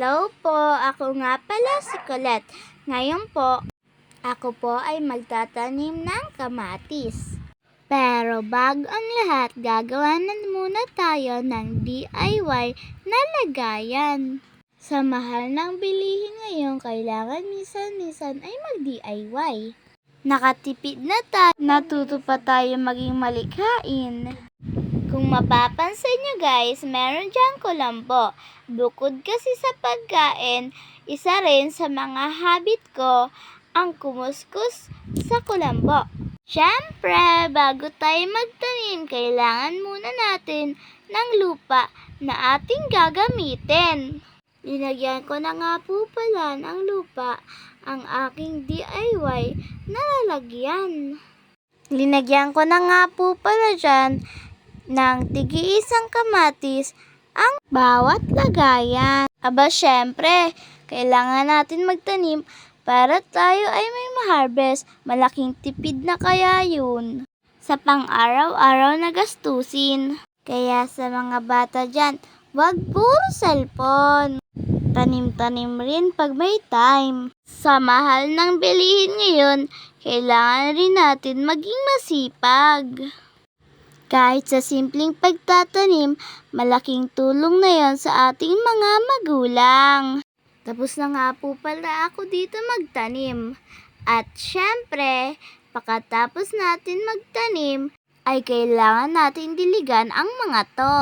Hello po, ako nga pala si Colette. Ngayon po, ako po ay magtatanim ng kamatis. Pero bago ang lahat, gagawa na muna tayo ng DIY na lagayan. Sa mahal ng bilihin ngayon, kailangan minsan-minsan ay mag-DIY. Nakatipid na tayo, natuto pa tayo maging malikhain. Kung mapapansin nyo guys, meron dyan kulambo. Bukod kasi sa pagkain, isa rin sa mga habit ko ang kumuskus sa kulambo. Siyempre, bago tayo magtanim, kailangan muna natin ng lupa na ating gagamitin. Linagyan ko na nga po pala ng lupa ang aking DIY na lalagyan. Linagyan ko na nga po pala dyan ng tig-iisang kamatis ang bawat lagayan. Aba syempre, kailangan natin magtanim para tayo ay may ma-harvest. Malaking tipid na kaya yun sa pang-araw-araw na gastusin. Kaya sa mga bata dyan, wag puro cellphone. Tanim-tanim rin pag may time. Sa mahal ng bilihin ngayon, kailangan rin natin maging masipag. Kahit sa simpleng pagtatanim, malaking tulong na yon sa ating mga magulang. Tapos na nga po pala ako dito magtanim. At syempre, pagkatapos natin magtanim, ay kailangan natin diligan ang mga to.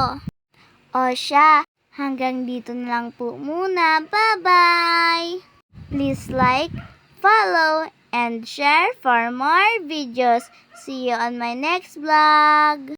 O siya, hanggang dito na lang po muna. Bye-bye! Please like, follow, and share for more videos. See you on my next vlog!